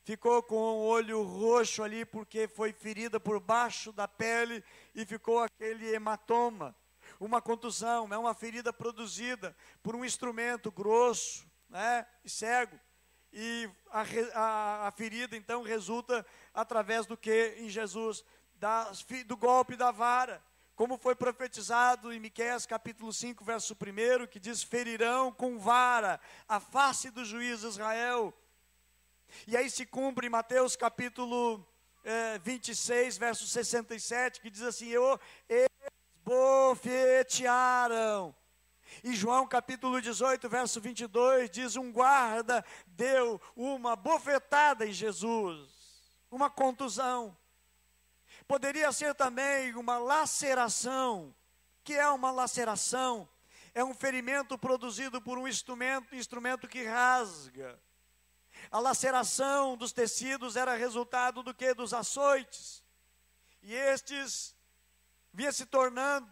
Ficou com o olho roxo ali, porque foi ferida por baixo da pele, e ficou aquele hematoma. Uma contusão é uma ferida produzida por um instrumento grosso, e cego, e a ferida então resulta através do que em Jesus? Do golpe da vara, como foi profetizado em Miqueias capítulo 5, verso 1, que diz: ferirão com vara a face do juiz de Israel. E aí se cumpre em Mateus capítulo 26, verso 67, que diz assim: esbofetearam. E João capítulo 18, verso 22, diz: um guarda deu uma bofetada em Jesus, uma contusão. Poderia ser também uma laceração. Que é uma laceração? É um ferimento produzido por um instrumento que rasga. A laceração dos tecidos era resultado do que? Dos açoites. E estes vinha se tornando,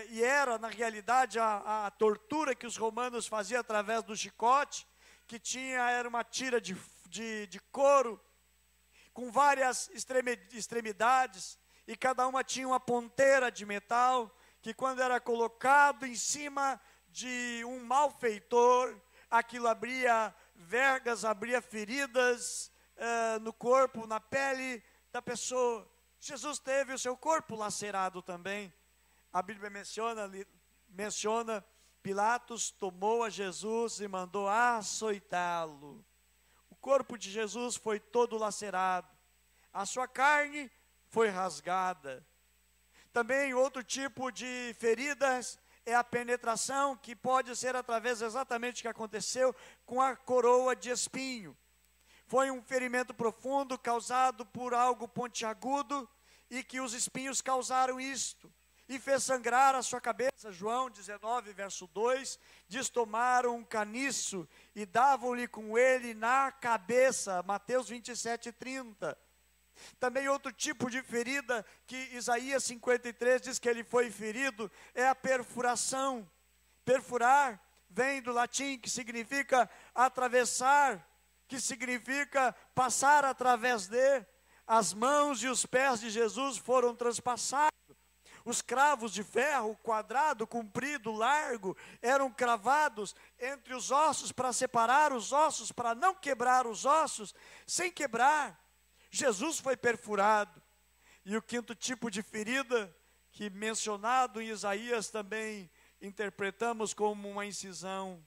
e era na realidade a tortura que os romanos faziam através do chicote, que era uma tira de couro, com várias extremidades, e cada uma tinha uma ponteira de metal, que quando era colocado em cima de um malfeitor, aquilo abria vergas, abria feridas no corpo, na pele da pessoa. Jesus teve o seu corpo lacerado também. A Bíblia menciona Pilatos tomou a Jesus e mandou açoitá-lo. O corpo de Jesus foi todo lacerado, a sua carne foi rasgada. Também outro tipo de feridas é a penetração, que pode ser através exatamente do que aconteceu com a coroa de espinho. Foi um ferimento profundo causado por algo pontiagudo, e que os espinhos causaram isto, e fez sangrar a sua cabeça. João 19, verso 2, diz: tomaram um caniço e davam-lhe com ele na cabeça. Mateus 27, 30. Também outro tipo de ferida, que Isaías 53 diz que ele foi ferido, é a perfuração. Perfurar vem do latim, que significa atravessar, que significa passar através de. As mãos e os pés de Jesus foram transpassados. Os cravos de ferro, quadrado, comprido, largo, eram cravados entre os ossos para separar os ossos, para não quebrar os ossos, sem quebrar. Jesus foi perfurado. E o quinto tipo de ferida, que mencionado em Isaías também interpretamos como uma incisão,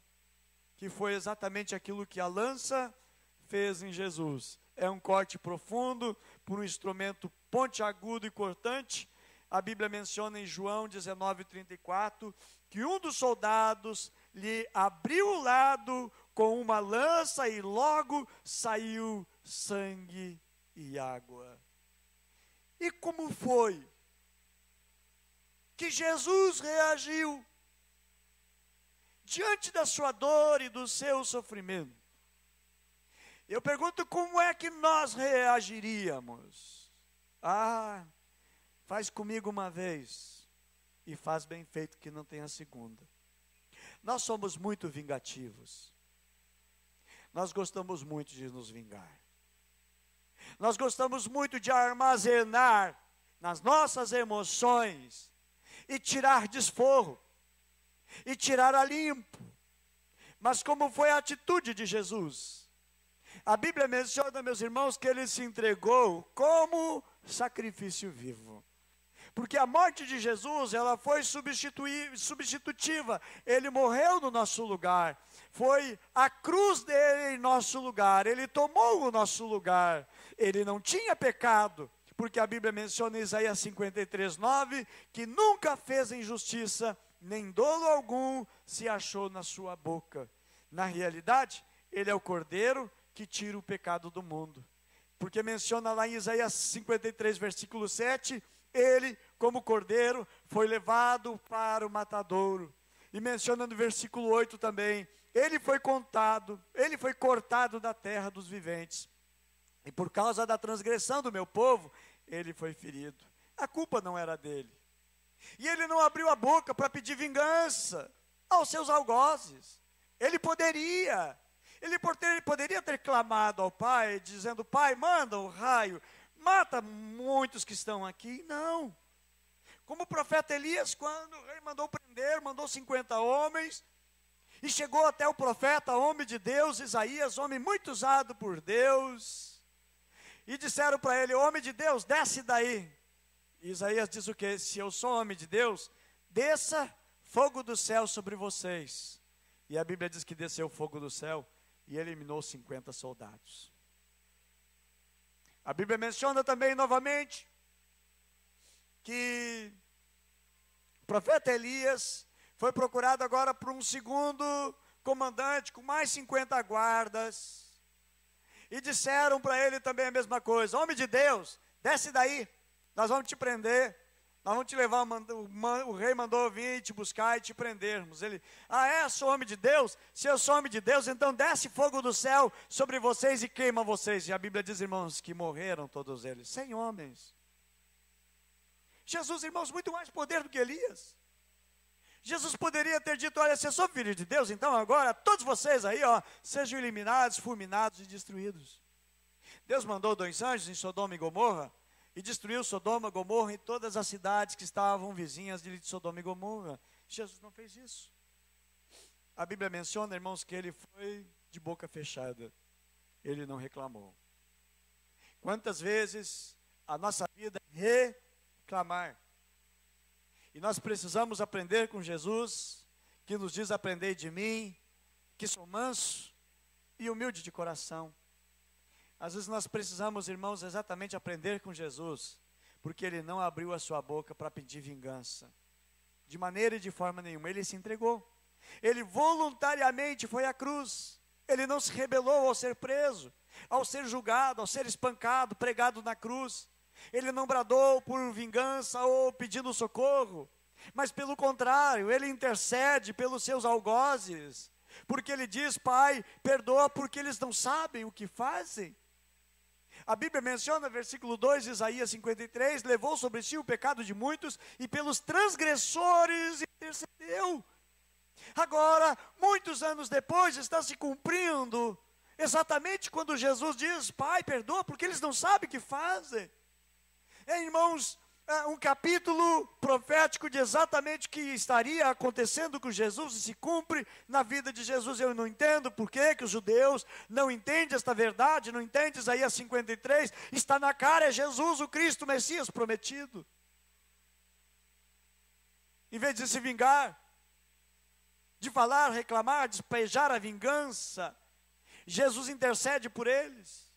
que foi exatamente aquilo que a lança fez em Jesus. É um corte profundo por um instrumento pontiagudo e cortante. A Bíblia menciona em João 19, 34, que um dos soldados lhe abriu o lado com uma lança e logo saiu sangue e água. E como foi que Jesus reagiu diante da sua dor e do seu sofrimento? Eu pergunto, como é que nós reagiríamos? Faz comigo uma vez e faz bem feito que não tem a segunda. Nós somos muito vingativos. Nós gostamos muito de nos vingar. Nós gostamos muito de armazenar nas nossas emoções e tirar desforro, e tirar a limpo. Mas como foi a atitude de Jesus? A Bíblia menciona, meus irmãos, que ele se entregou como sacrifício vivo. Porque a morte de Jesus, ela foi substitutiva. Ele morreu no nosso lugar. Foi a cruz dele em nosso lugar. Ele tomou o nosso lugar. Ele não tinha pecado. Porque a Bíblia menciona em Isaías 53:9, que nunca fez injustiça, nem dolo algum se achou na sua boca. Na realidade, ele é o Cordeiro que tira o pecado do mundo. Porque menciona lá em Isaías 53, versículo 7, ele, como Cordeiro, foi levado para o matadouro. E menciona no versículo 8 também, ele foi cortado da terra dos viventes. E por causa da transgressão do meu povo, ele foi ferido. A culpa não era dele. E ele não abriu a boca para pedir vingança aos seus algozes. Ele poderia ter clamado ao Pai, dizendo: Pai, manda o raio, mata muitos que estão aqui. Não. Como o profeta Elias, quando o rei mandou prender, mandou 50 homens, e chegou até o profeta, homem de Deus, Isaías, homem muito usado por Deus, e disseram para ele: homem de Deus, desce daí. E Isaías diz o quê? Se eu sou homem de Deus, desça fogo do céu sobre vocês. E a Bíblia diz que desceu fogo do céu e eliminou 50 soldados. A Bíblia menciona também novamente que o profeta Elias foi procurado agora por um segundo comandante com mais 50 guardas. E disseram para ele também a mesma coisa: homem de Deus, desce daí, nós vamos te prender. Nós vamos te levar, o rei mandou vir te buscar e te prendermos. Ele: sou homem de Deus? Se eu sou homem de Deus, então desce fogo do céu sobre vocês e queima vocês. E a Bíblia diz, irmãos, que morreram todos eles, 100 homens. Jesus, irmãos, muito mais poder do que Elias. Jesus poderia ter dito: olha, se eu sou filho de Deus, então agora todos vocês aí, sejam eliminados, fulminados e destruídos. Deus mandou 2 anjos em Sodoma e Gomorra, e destruiu Sodoma, Gomorra e todas as cidades que estavam vizinhas de Sodoma e Gomorra. Jesus não fez isso. A Bíblia menciona, irmãos, que ele foi de boca fechada. Ele não reclamou. Quantas vezes a nossa vida é reclamar? E nós precisamos aprender com Jesus, que nos diz: aprendei de mim, que sou manso e humilde de coração. Às vezes nós precisamos, irmãos, exatamente aprender com Jesus, porque ele não abriu a sua boca para pedir vingança, de maneira e de forma nenhuma. Ele se entregou, ele voluntariamente foi à cruz, ele não se rebelou ao ser preso, ao ser julgado, ao ser espancado, pregado na cruz. Ele não bradou por vingança ou pedindo socorro, mas pelo contrário, ele intercede pelos seus algozes, porque ele diz: Pai, perdoa porque eles não sabem o que fazem. A Bíblia menciona, versículo 2 de Isaías 53, levou sobre si o pecado de muitos e pelos transgressores intercedeu. Agora, muitos anos depois, está se cumprindo exatamente quando Jesus diz: Pai, perdoa porque eles não sabem o que fazem. Irmãos, um capítulo profético de exatamente o que estaria acontecendo com Jesus e se cumpre na vida de Jesus. Eu não entendo por que os judeus não entendem esta verdade, não entendem Isaías 53, está na cara, é Jesus o Cristo, o Messias prometido. Em vez de se vingar, de falar, reclamar, despejar a vingança, Jesus intercede por eles.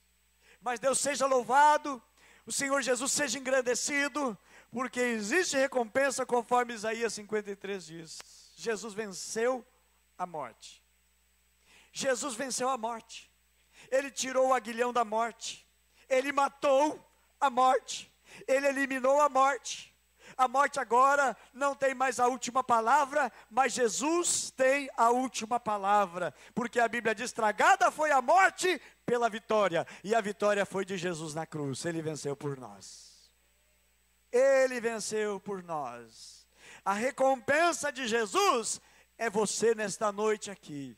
Mas Deus seja louvado, o Senhor Jesus seja engrandecido, porque existe recompensa conforme Isaías 53 diz. Jesus venceu a morte. Jesus venceu a morte. Ele tirou o aguilhão da morte. Ele matou a morte. Ele eliminou a morte. A morte agora não tem mais a última palavra, mas Jesus tem a última palavra. Porque a Bíblia diz: tragada foi a morte pela vitória. E a vitória foi de Jesus na cruz. Ele venceu por nós. Ele venceu por nós. A recompensa de Jesus é você nesta noite aqui.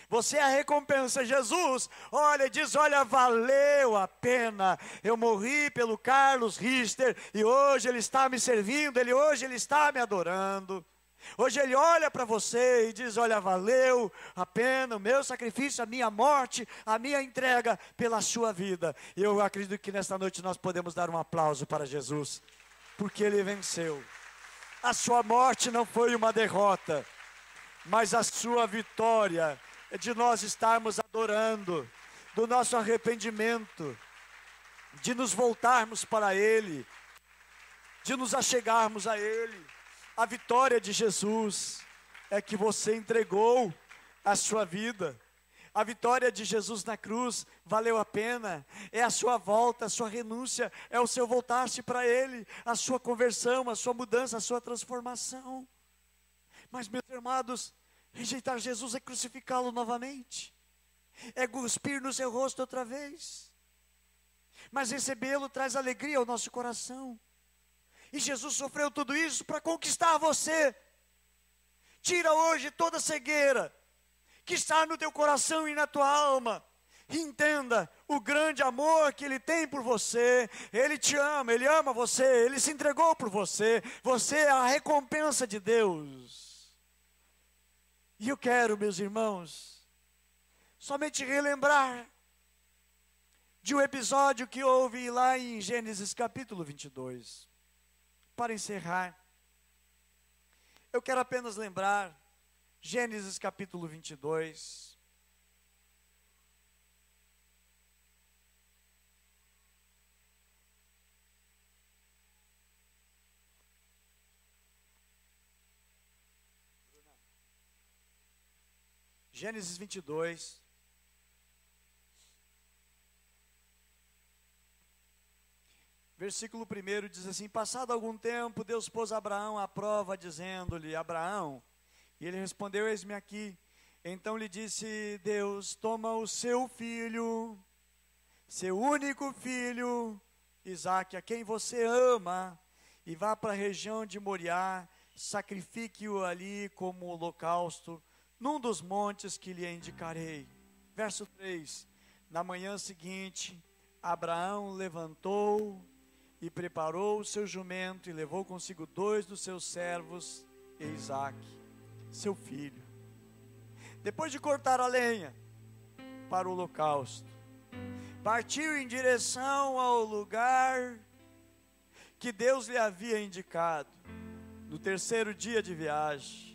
Você é a recompensa. Jesus, olha, diz: olha, valeu a pena. Eu morri pelo Carlos Richter e hoje ele está me servindo, hoje ele está me adorando. Hoje ele olha para você e diz: olha, valeu a pena o meu sacrifício, a minha morte, a minha entrega pela sua vida. E eu acredito que nesta noite nós podemos dar um aplauso para Jesus, porque ele venceu. A sua morte não foi uma derrota, mas a sua vitória é de nós estarmos adorando, do nosso arrependimento, de nos voltarmos para Ele, de nos achegarmos a Ele. A vitória de Jesus é que você entregou a sua vida. A vitória de Jesus na cruz valeu a pena. É a sua volta, a sua renúncia, é o seu voltar-se para Ele, a sua conversão, a sua mudança, a sua transformação. Mas, meus amados, rejeitar Jesus é crucificá-lo novamente, é cuspir no seu rosto outra vez. Mas recebê-lo traz alegria ao nosso coração. E Jesus sofreu tudo isso para conquistar você. Tira hoje toda a cegueira que está no teu coração e na tua alma. Entenda o grande amor que Ele tem por você. Ele te ama, Ele ama você, Ele se entregou por você. Você é a recompensa de Deus. E eu quero, meus irmãos, somente relembrar de um episódio que houve lá em Gênesis capítulo 22. Para encerrar, eu quero apenas lembrar, Gênesis capítulo 22. Gênesis 22, versículo 1 diz assim: passado algum tempo, Deus pôs Abraão à prova, dizendo-lhe: Abraão, e ele respondeu: eis-me aqui. Então lhe disse Deus: toma o seu filho, seu único filho, Isaque, a quem você ama, e vá para a região de Moriá, sacrifique-o ali como holocausto, num dos montes que lhe indicarei. Verso 3: na manhã seguinte, Abraão levantou e preparou o seu jumento, e levou consigo 2 dos seus servos, e Isaque, seu filho. Depois de cortar a lenha para o holocausto, partiu em direção ao lugar que Deus lhe havia indicado. No terceiro dia de viagem,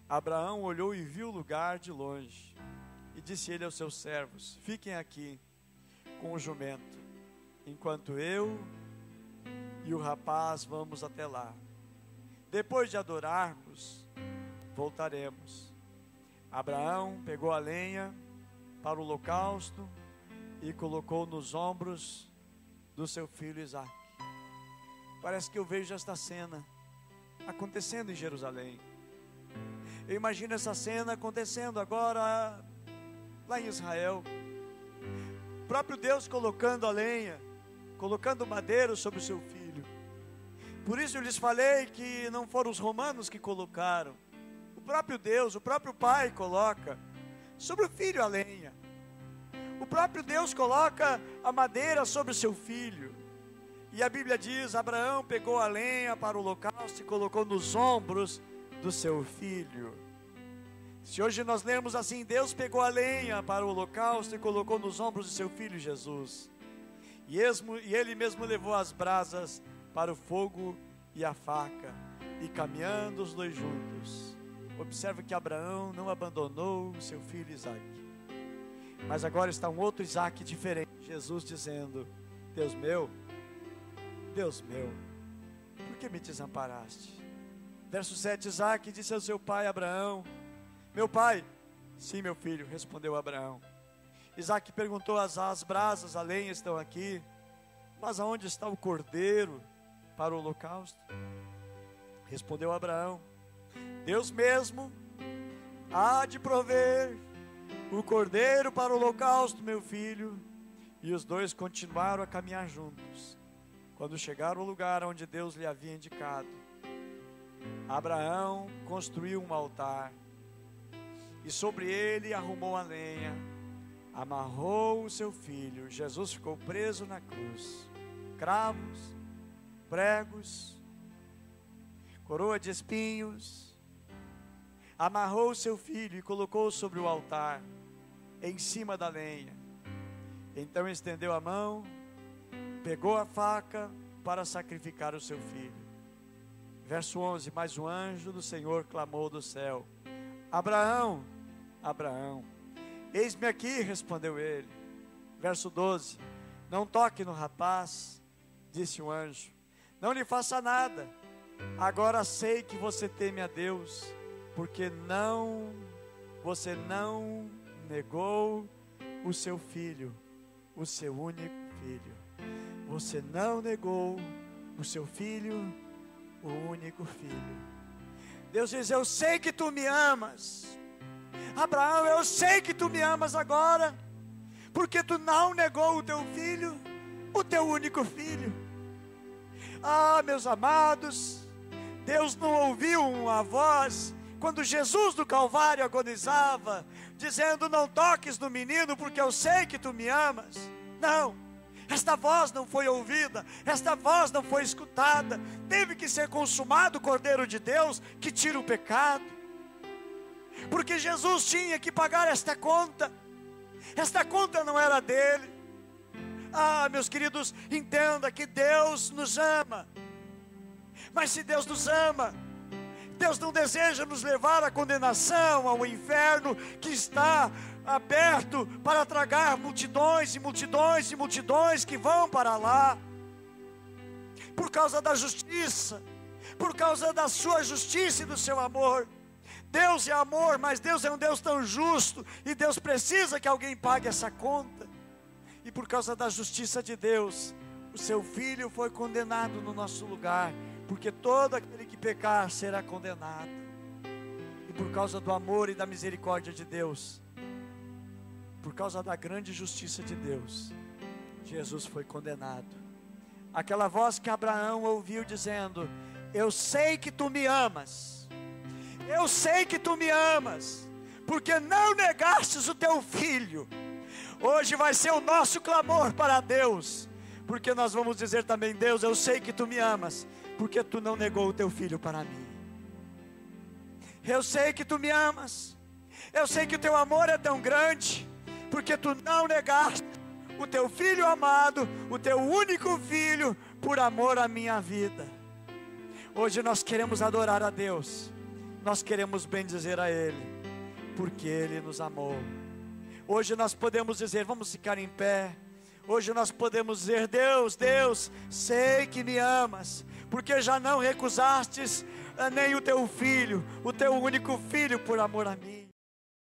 Abraão olhou e viu o lugar de longe, e disse ele aos seus servos: fiquem aqui com o jumento, enquanto eu e o rapaz vamos até lá. Depois de adorarmos, voltaremos. Abraão pegou a lenha para o holocausto e colocou nos ombros do seu filho Isaque. Parece que eu vejo esta cena acontecendo em Jerusalém. Eu imagino essa cena acontecendo agora lá em Israel. O próprio Deus colocando a lenha, colocando madeira sobre o seu filho. Por isso eu lhes falei que não foram os romanos que colocaram. O próprio Deus, o próprio Pai coloca sobre o filho a lenha. O próprio Deus coloca a madeira sobre o seu filho. E a Bíblia diz: Abraão pegou a lenha para o holocausto e colocou nos ombros do seu filho. Se hoje nós lermos assim: Deus pegou a lenha para o holocausto e colocou nos ombros do seu filho Jesus, e ele mesmo levou as brasas para o fogo e a faca, e caminhando os dois juntos. Observe que Abraão não abandonou o seu filho Isaque, mas agora está um outro Isaque diferente. Jesus dizendo: Deus meu, por que me desamparaste? Verso 7: Isaque disse ao seu pai Abraão: meu pai, Sim, meu filho, respondeu Abraão. Isaque perguntou: as brasas, a lenha estão aqui, mas aonde está o cordeiro para o holocausto? Respondeu Abraão: Deus mesmo há de prover o cordeiro para o holocausto, meu filho. E os dois continuaram a caminhar juntos. Quando chegaram ao lugar onde Deus lhe havia indicado, Abraão construiu um altar e sobre ele arrumou a lenha, amarrou o seu filho. Jesus ficou preso na cruz, cravos, pregos, coroa de espinhos. Amarrou o seu filho e colocou sobre o altar, em cima da lenha. Então estendeu a mão, pegou a faca para sacrificar o seu filho. Verso 11: Mas o anjo do Senhor clamou do céu: Abraão, Abraão. Eis-me aqui, respondeu ele. Verso 12: Não toque no rapaz, disse o anjo, não lhe faça nada. Agora sei que você teme a Deus, porque você não negou o seu filho, o seu único filho. Você não negou o seu filho, o único filho. Deus diz: eu sei que tu me amas. Abraão, eu sei que tu me amas agora, porque tu não negou o teu filho, o teu único filho. Ah, meus amados, Deus não ouviu uma voz quando Jesus do Calvário agonizava, dizendo: não toques no menino, porque eu sei que tu me amas. Não, esta voz não foi ouvida, esta voz não foi escutada. Teve que ser consumado o Cordeiro de Deus que tira o pecado, porque Jesus tinha que pagar esta conta. Esta conta não era dele. Ah, meus queridos, entenda que Deus nos ama. Mas se Deus nos ama, Deus não deseja nos levar à condenação, ao inferno que está aberto para tragar multidões e multidões e multidões que vão para lá, por causa da justiça, por causa da sua justiça e do seu amor. Deus é amor, mas Deus é um Deus tão justo, e Deus precisa que alguém pague essa conta. E por causa da justiça de Deus, o seu filho foi condenado no nosso lugar, porque todo aquele que pecar será condenado. E por causa do amor e da misericórdia de Deus, por causa da grande justiça de Deus, Jesus foi condenado. Aquela voz que Abraão ouviu dizendo: eu sei que tu me amas, eu sei que tu me amas, porque não negastes o teu filho. Hoje vai ser o nosso clamor para Deus, porque nós vamos dizer também: Deus, eu sei que tu me amas, porque tu não negou o teu filho para mim. Eu sei que tu me amas, eu sei que o teu amor é tão grande, porque tu não negaste o teu filho amado, o teu único filho, por amor à minha vida. Hoje nós queremos adorar a Deus, nós queremos bendizer a Ele, porque Ele nos amou. Hoje nós podemos dizer, vamos ficar em pé. Hoje nós podemos dizer: Deus, Deus, sei que me amas, porque já não recusastes nem o teu filho, o teu único filho, por amor a mim.